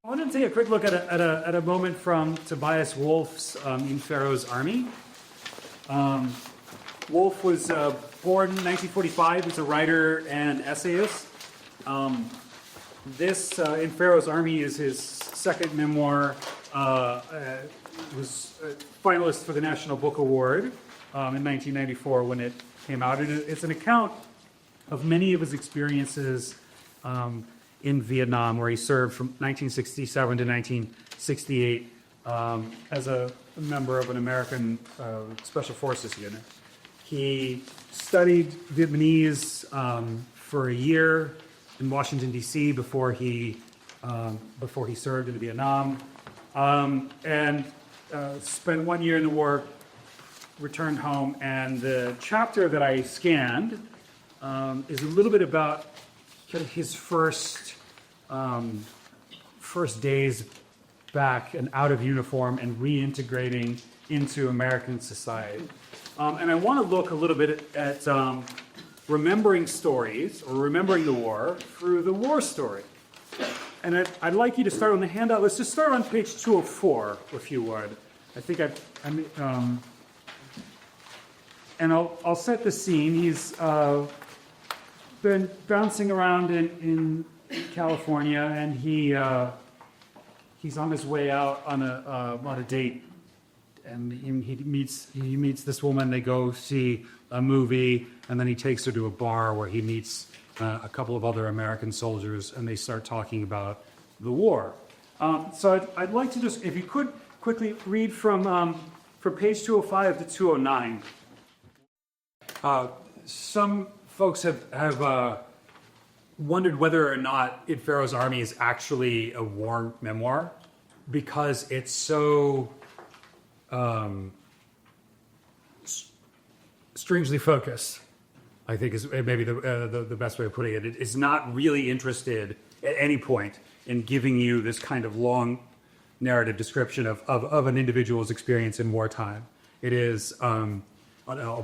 I wanted to take a quick look at a moment from Tobias Wolff's In Pharaoh's Army. Wolff was born in 1945 as a writer and essayist. This In Pharaoh's Army is his second memoir. Was a finalist for the National Book Award in 1994 when it came out. It's an account of many of his experiences in Vietnam, where he served from 1967 to 1968 as a member of an American Special Forces unit. He studied Vietnamese for a year in Washington, D.C. before he served in Vietnam, and spent 1 year in the war, returned home, and the chapter that I scanned is a little bit about kind of his first days back and out of uniform and reintegrating into American society. And I want to look a little bit at remembering stories or remembering the war through the war story. And I'd like you to start on the handout. Let's just start on page 204, if you would. I think and I'll set the scene. He's been bouncing around in California, and he's on his way out on a date, and he meets this woman. They go see a movie, and then he takes her to a bar where he meets a couple of other American soldiers, and they start talking about the war. So I'd like to just, if you could, quickly read from page 205 to 209. Some folks have wondered whether or not In Pharaoh's Army is actually a war memoir, because it's so strangely focused, I think is maybe the best way of putting it. It is not really interested at any point in giving you this kind of long narrative description of an individual's experience in wartime. It is, I'll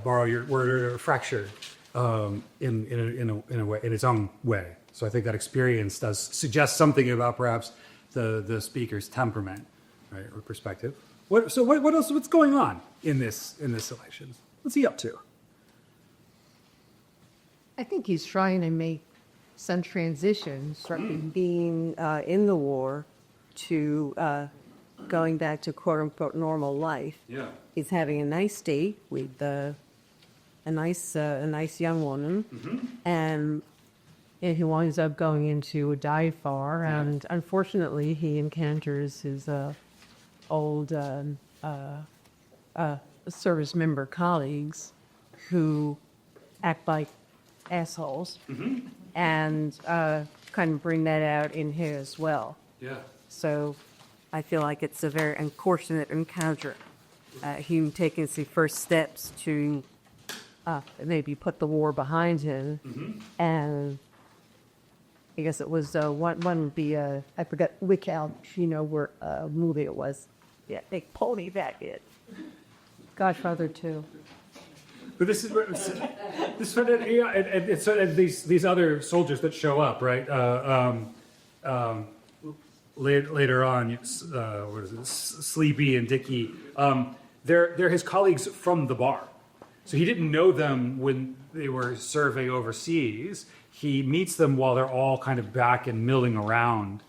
borrow your word, fractured in a way, in its own way. So I think that experience does suggest something about perhaps the speaker's temperament, right, or perspective. What else? What's going on in this selection? What's he up to? I think he's trying to make some transitions from being in the war to going back to quote unquote normal life. Yeah. He's having a nice date with a nice young woman, and he winds up going into a dive bar, and unfortunately he encounters his old service member colleagues who act like assholes, and kind of bring that out in here as well. Yeah. So I feel like it's a very unfortunate encounter. Him taking the first steps to maybe put the war behind him, and I guess it was one would be I forgot which Al Pacino movie it was. Yeah, they pony that in. Godfather 2. But this is these other soldiers that show up, right? Later on, what is it? Sleepy and Dickie. They're his colleagues from the bar. So he didn't know them when they were serving overseas. He meets them while they're all kind of back and milling around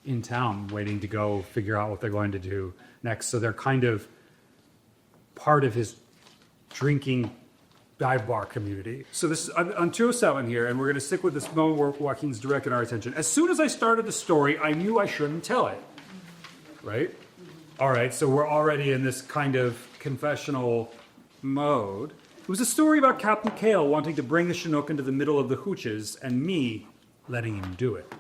in town, waiting to go figure out what they're going to do next. So they're kind of part of his drinking dive bar community. So this is on 207 here, and we're going to stick with this moment where Joaquin's directed our attention. As soon as I started the story, I knew I shouldn't tell it. Right? All right, so we're already in this kind of confessional mode. It was a story about Captain Kale wanting to bring the Chinook into the middle of the hooches and me letting him do it.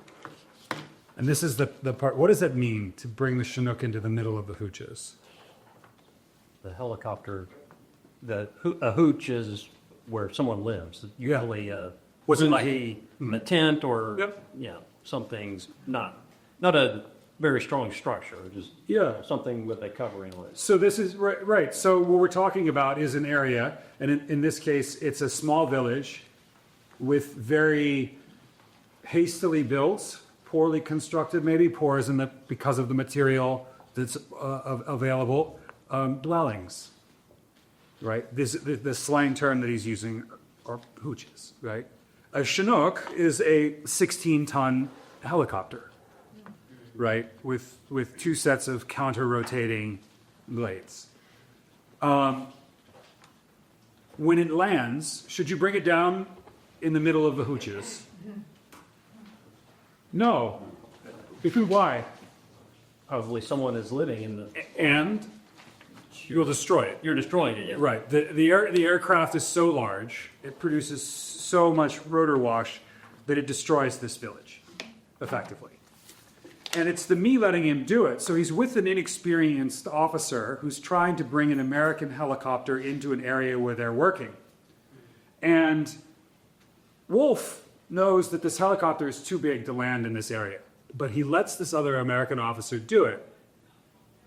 And this is the part. What does that mean, to bring the Chinook into the middle of the hooches? The helicopter, a hooch is where someone lives. Usually, Was it like a tent or something's not a very strong structure, just something with a covering on it. So this is right. So what we're talking about is an area, and in this case, it's a small village with very hastily built, poorly constructed, maybe poor as in the because of the material that's available, dwellings, right? The slang term that he's using are hooches, right? A Chinook is a 16-ton helicopter, right? With 2 sets of counter-rotating blades. When it lands, should you bring it down in the middle of the hooches? No. Because why? Probably someone is living in the. And you'll destroy it. You're destroying it. Yeah. Right. The aircraft is so large, it produces so much rotor wash that it destroys this village, effectively. And it's the me letting him do it. So he's with an inexperienced officer who's trying to bring an American helicopter into an area where they're working. And Wolff knows that this helicopter is too big to land in this area. But he lets this other American officer do it.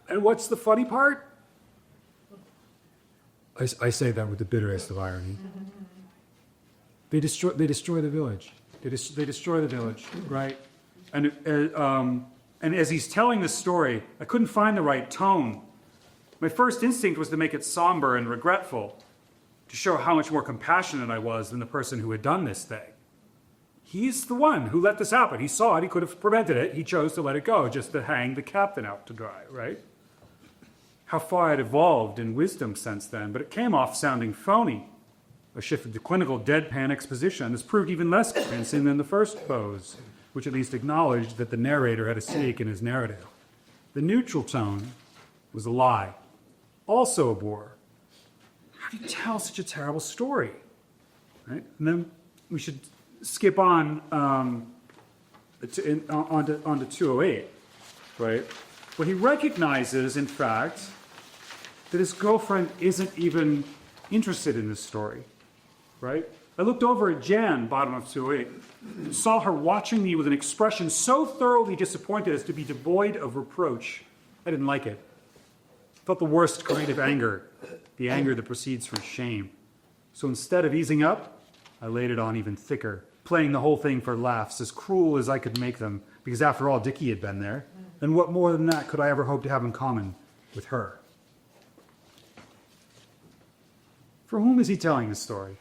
And what's the funny part? I say that with the bitterest of irony. They destroy the village. They destroy the village, right? And as he's telling this story, I couldn't find the right tone. My first instinct was to make it somber and regretful, to show how much more compassionate I was than the person who had done this thing. He's the one who let this happen. He saw it. He could have prevented it. He chose to let it go, just to hang the captain out to dry, right? How far I'd evolved in wisdom since then, but it came off sounding phony. I shifted to clinical deadpan exposition. This proved even less convincing than the first pose, which at least acknowledged that the narrator had a stake in his narrative. The neutral tone was a lie, also a bore. How do you tell such a terrible story? Right? And then we should skip on onto 208, right? Where he recognizes, in fact, that his girlfriend isn't even interested in this story, right? I looked over at Jan, bottom of 208, and saw her watching me with an expression so thoroughly disappointed as to be devoid of reproach. I didn't like it. I felt the worst creative anger, the anger that proceeds from shame. So instead of easing up, I laid it on even thicker, playing the whole thing for laughs, as cruel as I could make them, because after all, Dickie had been there. And what more than that could I ever hope to have in common with her? For whom is he telling this story?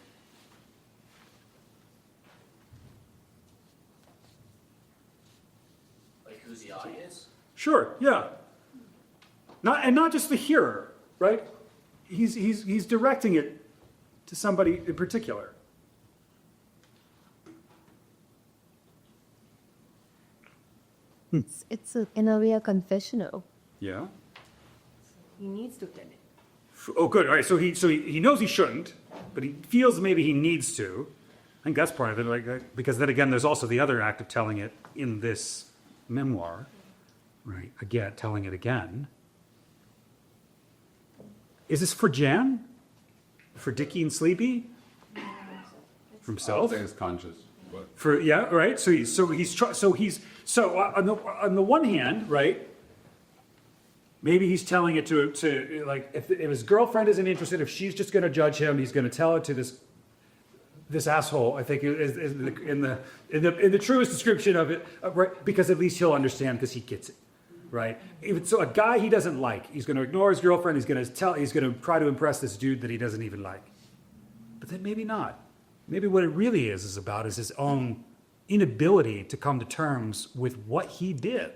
Like who's the audience? Sure, yeah. Not just the hearer, right? He's directing it to somebody in particular. It's in a way a confessional. Yeah. He needs to get it. Oh, good. All right. So he knows he shouldn't, but he feels maybe he needs to. I think that's part of it. Like, because then again, there's also the other act of telling it in this memoir, right? Again, telling it again. Is this for Jan? For Dickie and Sleepy? For himself? I think it's conscious. But For right. So on the one hand, right? Maybe he's telling it to like if his girlfriend isn't interested, if she's just going to judge him, he's going to tell it to this asshole. I think is in the truest description of it, right? Because at least he'll understand because he gets it, right? If it's a guy he doesn't like, he's going to ignore his girlfriend. He's going to try to impress this dude that he doesn't even like. But then maybe not. Maybe what it really is about is his own inability to come to terms with what he did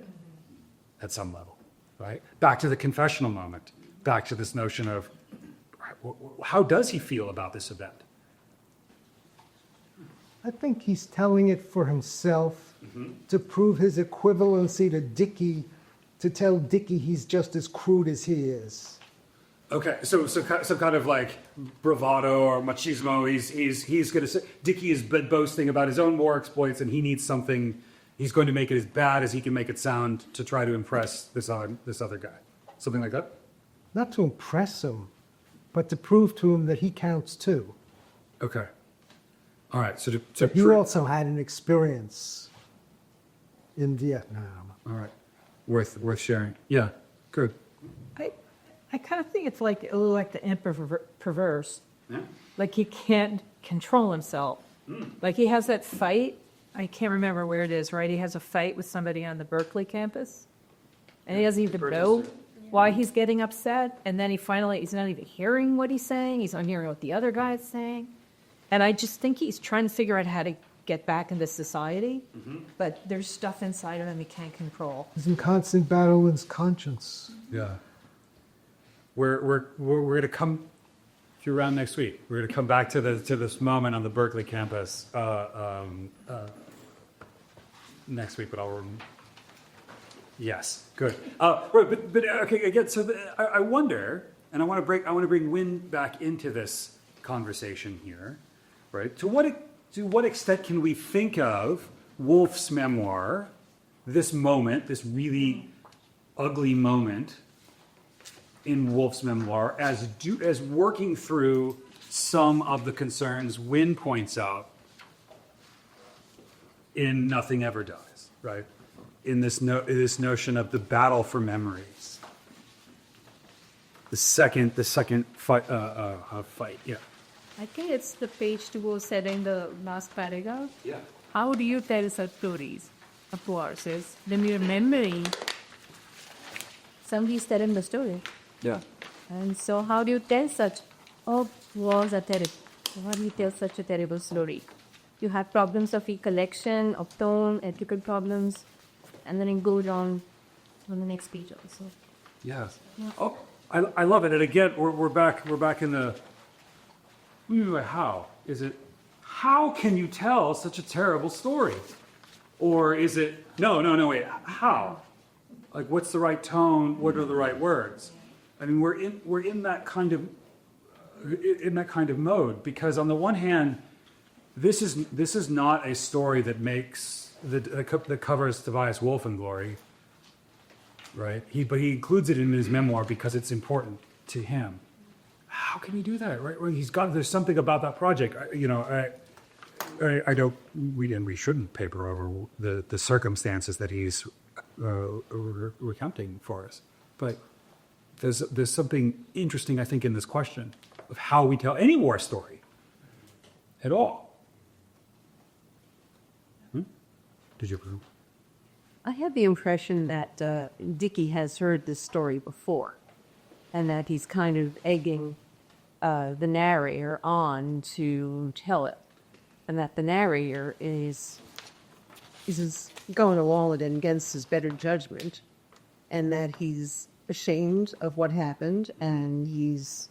at some level, right? Back to the confessional moment, back to this notion of how does he feel about this event? I think he's telling it for himself to prove his equivalency to Dickie, to tell Dickie he's just as crude as he is. Okay, so kind of like bravado or machismo. He's going to say Dickie has been boasting about his own war exploits, and he needs something. He's going to make it as bad as he can make it sound to try to impress this other guy. Something like that. Not to impress him, but to prove to him that he counts too. Okay. All right. So But he also had an experience in Vietnam. all right, worth sharing. Yeah. Good. I kind of think it's like a little like the emperor perverse. Yeah. Like he can't control himself. Like he has that fight I can't remember where it is, right? He has a fight with somebody on the Berkeley campus, and he doesn't even know why he's getting upset. And then he's not even hearing what he's saying. He's not hearing what the other guy is saying. And I just think he's trying to figure out how to get back into society, but there's stuff inside of him he can't control. He's in constant battle with his conscience. Yeah. We're going to come, if you're around next week, we're going to come back to this moment on the Berkeley campus next week, but yes, good. Right, but okay, again, so I wonder, and I want to bring Nguyen back into this conversation here, right? To what extent can we think of Wolff's memoir, this moment, this really ugly moment in Wolff's memoir, as working through some of the concerns Nguyen points out in Nothing Ever Dies, right? In this notion of the battle for memories, the second fight, yeah. I think it's the page to go said in the last paragraph. Yeah. How do you tell such stories? Of course, is when your memory, somebody's telling the story. Yeah. And so how do you tell such, wars are terrible. How do you tell such a terrible story? You have problems of recollection, of tone, ethical problems, and then it goes on the next page also. Yes. Oh, I love it. And again, we're back in the. How is it? How can you tell such a terrible story? Or is it no? Wait. How? Like, what's the right tone? What are the right words? I mean, we're in that kind of mode, because on the one hand, this is not a story that makes that covers Tobias Wolff in glory, right? But he includes it in his memoir because it's important to him. How can he do that, right? Well, there's something about that project. I don't. We shouldn't paper over the circumstances that he's recounting for us, but there's something interesting, I think, in this question of how we tell any war story at all. Did you? I have the impression that Dickey has heard this story before, and that he's kind of egging the narrator on to tell it, and that the narrator is going along with it against his better judgment, and that he's ashamed of what happened, and he's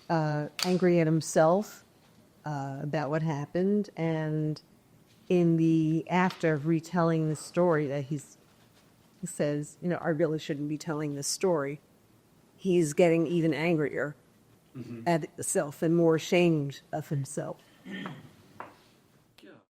angry at himself about what happened, and in the after of retelling the story that he says, I really shouldn't be telling this story. He's getting even angrier at himself and more ashamed of himself.